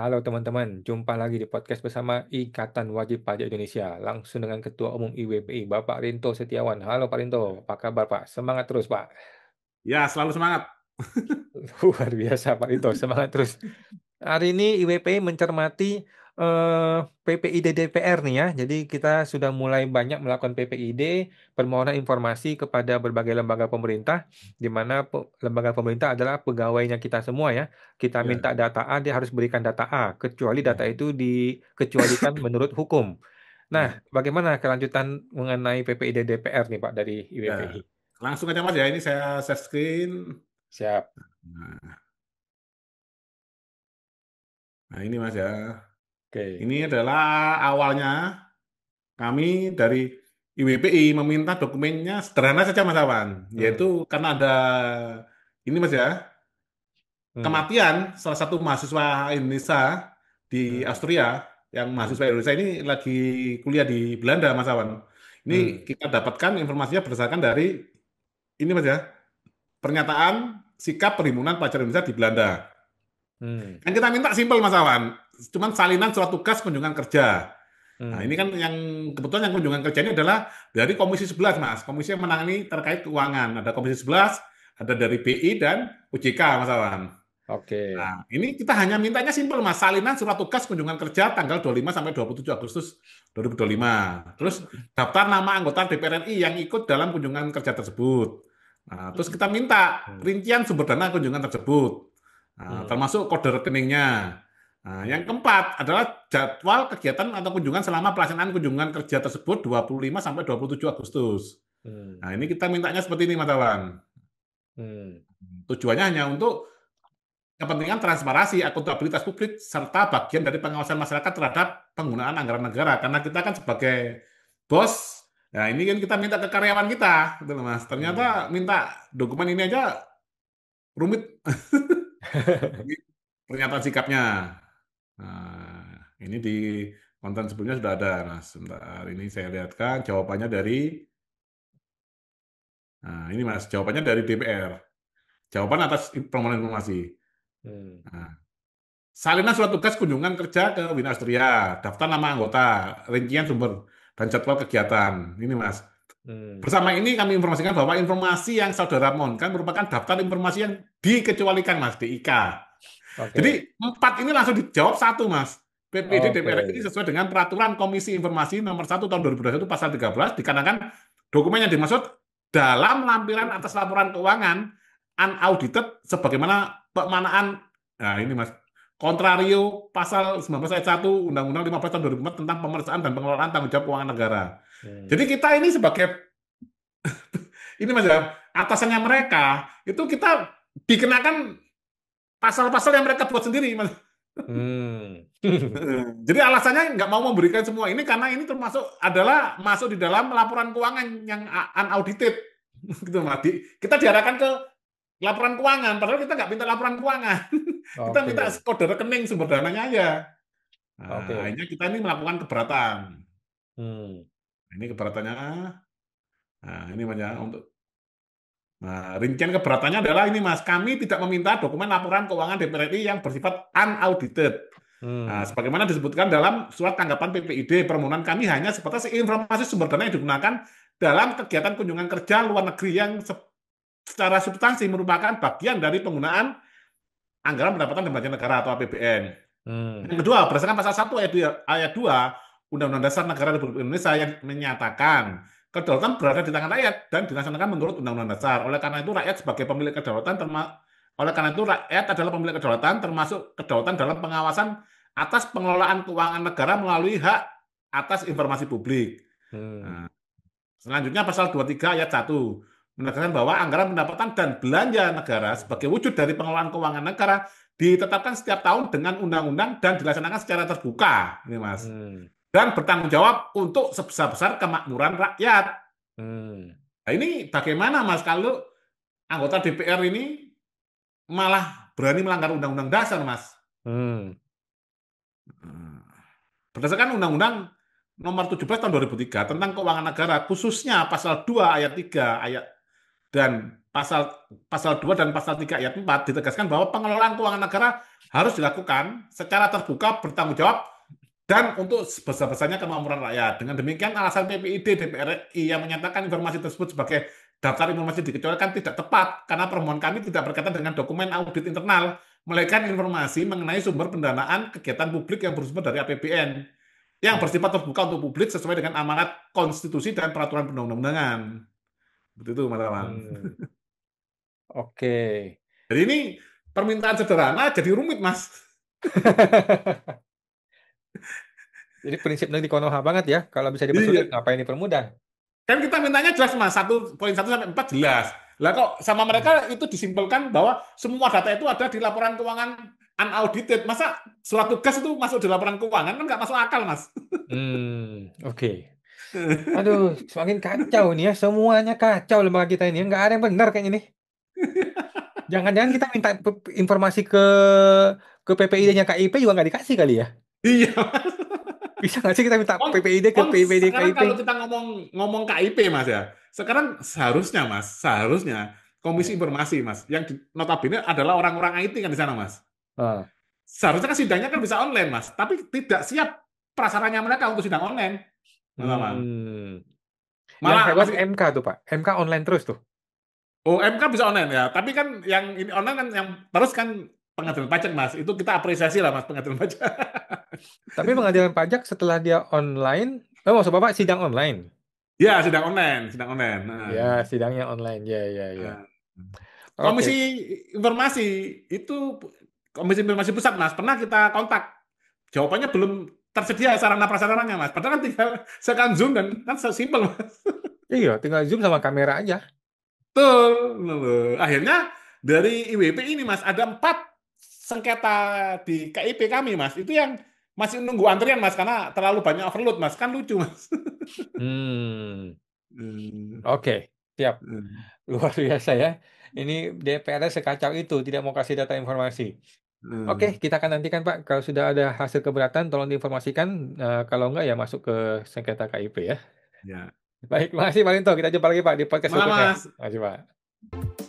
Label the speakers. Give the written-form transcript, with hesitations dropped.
Speaker 1: Halo teman-teman, jumpa lagi di podcast bersama Ikatan Wajib Pajak Indonesia, langsung dengan Ketua Umum IWPI, Bapak Rinto Setiawan. Halo Pak Rinto, apa kabar Pak? Semangat terus Pak.
Speaker 2: Ya, selalu semangat.
Speaker 1: Luar biasa Pak Rinto, semangat terus. Hari ini IWPI mencermati PPID DPR nih ya. Jadi kita sudah mulai banyak melakukan PPID, permohonan informasi kepada berbagai lembaga pemerintah, di mana lembaga pemerintah adalah pegawainya kita semua ya. Kita minta
Speaker 2: Ya,
Speaker 1: data A, dia harus berikan data A, kecuali data
Speaker 2: ya,
Speaker 1: itu dikecualikan menurut hukum. Nah,
Speaker 2: ya,
Speaker 1: bagaimana kelanjutan mengenai PPID DPR nih Pak dari
Speaker 2: ya.
Speaker 1: IWPI?
Speaker 2: Langsung aja Mas ya, ini saya share screen.
Speaker 1: Siap.
Speaker 2: Nah, nah, ini Mas ya.
Speaker 1: Oke.
Speaker 2: Ini adalah awalnya kami dari IWPI meminta dokumennya sederhana saja Mas Awan, yaitu
Speaker 1: Hmm.
Speaker 2: karena ada ini Mas ya,
Speaker 1: Hmm.
Speaker 2: kematian salah satu mahasiswa Indonesia di
Speaker 1: Hmm.
Speaker 2: Austria, yang
Speaker 1: Hmm.
Speaker 2: mahasiswa Indonesia ini lagi kuliah di Belanda Mas Awan. Ini
Speaker 1: Hmm.
Speaker 2: kita dapatkan informasinya berdasarkan dari ini Mas ya, pernyataan sikap Perhimpunan Pelajar Indonesia di Belanda.
Speaker 1: Hmm.
Speaker 2: Yang kita minta simpel Mas Awan, cuman salinan surat tugas kunjungan kerja. Nah, ini
Speaker 1: Hmm.
Speaker 2: kan yang kebetulan yang kunjungan kerja ini adalah dari Komisi 11 Mas, komisi yang menangani terkait keuangan. Ada Komisi 11, ada dari BI dan OJK Mas Awan.
Speaker 1: Oke.
Speaker 2: Nah, ini kita hanya mintanya simpel Mas, salinan surat tugas kunjungan kerja tanggal 25 sampai 27 Agustus 2025. Terus daftar nama anggota DPR RI yang ikut dalam kunjungan kerja tersebut. Nah, terus kita minta
Speaker 1: Hmm.
Speaker 2: rincian sumber dana kunjungan tersebut. Nah,
Speaker 1: Hmm.
Speaker 2: termasuk kode rekeningnya. Nah, yang keempat adalah jadwal kegiatan atau kunjungan selama pelaksanaan kunjungan kerja tersebut 25 sampai 27 Agustus.
Speaker 1: Hmm.
Speaker 2: Nah, ini kita mintanya seperti ini, Mas Tawan.
Speaker 1: Hmm.
Speaker 2: Tujuannya hanya untuk kepentingan transparansi, akuntabilitas publik, serta bagian dari pengawasan masyarakat terhadap penggunaan anggaran negara. Karena kita kan sebagai bos, ya ini kan kita minta ke karyawan kita, gitu loh, Mas.
Speaker 1: Hmm.
Speaker 2: Ternyata minta dokumen ini aja rumit. Ini pernyataan sikapnya. Nah, ini di konten sebelumnya sudah ada. Nah, sebentar ini saya lihatkan jawabannya dari, nah ini Mas, jawabannya dari DPR. Jawaban atas permohonan informasi.
Speaker 1: Hmm.
Speaker 2: Nah, salinan surat tugas kunjungan kerja ke Bina Austria, daftar nama anggota, rincian sumber, dan jadwal kegiatan. Ini Mas.
Speaker 1: Hmm.
Speaker 2: Bersama ini kami informasikan bahwa informasi yang saudara mohonkan merupakan daftar informasi yang dikecualikan Mas, DIK. Jadi
Speaker 1: Oke.
Speaker 2: empat ini langsung dijawab satu, Mas. PPD
Speaker 1: Oke.
Speaker 2: DPR ini sesuai dengan peraturan Komisi Informasi nomor 1 tahun 2021 pasal 13 dikarenakan dokumen yang dimaksud dalam lampiran atas laporan keuangan unaudited sebagaimana pemanaan, nah ini Mas, kontrario pasal 19 ayat 1 Undang-Undang 15 tahun 2004 tentang pemeriksaan dan pengelolaan tanggung jawab keuangan negara. Jadi
Speaker 1: Hmm.
Speaker 2: kita ini sebagai ini Mas ya, atasannya mereka itu kita dikenakan pasal-pasal yang mereka buat sendiri Mas.
Speaker 1: Hmm.
Speaker 2: Jadi alasannya nggak mau memberikan semua ini karena ini termasuk adalah masuk di dalam laporan keuangan yang unaudited, gitu mas. Kita diarahkan ke laporan keuangan, padahal kita nggak minta laporan keuangan, kita minta
Speaker 1: Oke.
Speaker 2: kode rekening sumber dananya aja. Nah,
Speaker 1: Oke.
Speaker 2: akhirnya kita ini melakukan keberatan.
Speaker 1: Hmm.
Speaker 2: Nah, ini keberatannya, nah ini mas ya untuk, nah rincian keberatannya adalah ini mas, kami tidak meminta dokumen laporan keuangan DPR RI yang bersifat unaudited. Nah,
Speaker 1: Hmm.
Speaker 2: sebagaimana disebutkan dalam surat tanggapan PPID, permohonan kami hanya sebatas informasi sumber dana yang digunakan dalam kegiatan kunjungan kerja luar negeri yang secara substansi merupakan bagian dari penggunaan anggaran pendapatan dan belanja negara atau APBN.
Speaker 1: Hmm.
Speaker 2: Yang kedua, berdasarkan pasal 1 ayat 2 Undang-Undang Dasar Negara Republik Indonesia yang menyatakan kedaulatan berada di tangan rakyat dan dilaksanakan menurut Undang-Undang Dasar. Oleh karena itu rakyat sebagai pemilik kedaulatan oleh karena itu rakyat adalah pemilik kedaulatan termasuk kedaulatan dalam pengawasan atas pengelolaan keuangan negara melalui hak atas informasi publik.
Speaker 1: Hmm.
Speaker 2: Nah, selanjutnya pasal 23 ayat 1 menegaskan bahwa anggaran pendapatan dan belanja negara sebagai wujud dari pengelolaan keuangan negara ditetapkan setiap tahun dengan undang-undang dan dilaksanakan secara terbuka. Ini Mas.
Speaker 1: Hmm.
Speaker 2: Dan bertanggung jawab untuk sebesar-besar kemakmuran rakyat.
Speaker 1: Hmm.
Speaker 2: Nah, ini bagaimana Mas kalau anggota DPR ini malah berani melanggar undang-undang dasar Mas?
Speaker 1: Hmm.
Speaker 2: Berdasarkan Undang-Undang Nomor 17 Tahun 2003 tentang Keuangan Negara, khususnya pasal 2 ayat 3 ayat dan pasal pasal 2 dan pasal 3 ayat 4 ditegaskan bahwa pengelolaan keuangan negara harus dilakukan secara terbuka, bertanggung jawab, dan untuk sebesar-besarnya kemampuan rakyat. Dengan demikian, alasan PPID DPR RI yang menyatakan informasi tersebut sebagai daftar informasi dikecualikan tidak tepat, karena permohonan kami tidak berkaitan dengan dokumen audit internal, melainkan informasi mengenai sumber pendanaan kegiatan publik yang bersumber dari APBN, yang
Speaker 1: Hmm.
Speaker 2: bersifat terbuka untuk publik sesuai dengan amanat konstitusi dan peraturan perundang-undangan. Begitu, Mas Awan.
Speaker 1: Hmm. Oke.
Speaker 2: Jadi ini permintaan sederhana jadi rumit, Mas.
Speaker 1: Jadi prinsip negeri Konoha banget ya. Kalau bisa dipersulit,
Speaker 2: Iya.
Speaker 1: ngapain dipermudah?
Speaker 2: Kan kita mintanya jelas, Mas. Poin 1 sampai 4 jelas. Lah kok sama mereka
Speaker 1: Hmm.
Speaker 2: itu disimpulkan bahwa semua data itu ada di laporan keuangan unaudited. Masa surat tugas itu masuk di laporan keuangan kan nggak masuk akal, Mas.
Speaker 1: Oke. Aduh, semakin kacau nih ya. Semuanya kacau lembaga kita ini. Nggak ada yang benar kayaknya nih. Jangan-jangan kita minta informasi ke PPID-nya KIP juga nggak dikasih kali ya?
Speaker 2: Iya.
Speaker 1: Bisa nggak sih kita minta
Speaker 2: Om,
Speaker 1: PPID ke PPID
Speaker 2: sekarang
Speaker 1: KIP?
Speaker 2: kalau kita ngomong ngomong KIP, Mas ya. Sekarang seharusnya, Mas, seharusnya Komisi
Speaker 1: Hmm.
Speaker 2: Informasi, Mas, yang notabene adalah orang-orang IT kan di sana, Mas.
Speaker 1: Ah.
Speaker 2: Seharusnya kan sidangnya kan bisa online, Mas, tapi tidak siap prasaranya mereka untuk sidang online, Mas Aman.
Speaker 1: Hmm. Yang
Speaker 2: Malah
Speaker 1: hebat
Speaker 2: masih
Speaker 1: MK tuh Pak. MK online terus tuh.
Speaker 2: OMK bisa online ya, tapi kan yang ini online kan yang terus kan pengadilan pajak, Mas. Itu kita apresiasi lah, Mas, pengadilan pajak.
Speaker 1: Tapi pengadilan pajak setelah dia online, maksud Bapak sidang online?
Speaker 2: Ya, sidang online, sidang online. Nah,
Speaker 1: Ya, sidangnya online. Ya, ya, ya.
Speaker 2: nah. Komisi
Speaker 1: Oke.
Speaker 2: Informasi itu Komisi Informasi Pusat, Mas. Pernah kita kontak. Jawabannya belum tersedia sarana prasarananya, Mas. Padahal kan tinggal sekarang Zoom dan kan simpel, Mas.
Speaker 1: Iya, tinggal zoom sama kamera aja.
Speaker 2: Betul. Akhirnya dari IWP ini, Mas, ada 4 sengketa di KIP kami, Mas. Itu yang masih nunggu antrian, Mas, karena terlalu banyak overload, Mas. Kan lucu, Mas.
Speaker 1: Hmm.
Speaker 2: Hmm,
Speaker 1: Oke, siap.
Speaker 2: hmm,
Speaker 1: Luar biasa ya. Ini DPR sekacau itu, tidak mau kasih data informasi. Oke,
Speaker 2: hmm.
Speaker 1: kita akan nantikan Pak. Kalau sudah ada hasil keberatan, tolong diinformasikan. Kalau enggak, ya masuk ke sengketa KIP ya.
Speaker 2: Ya.
Speaker 1: Baik, makasih Pak Linto. Kita jumpa lagi Pak di podcast
Speaker 2: Malam,
Speaker 1: berikutnya.
Speaker 2: Mas.
Speaker 1: Makasih Pak.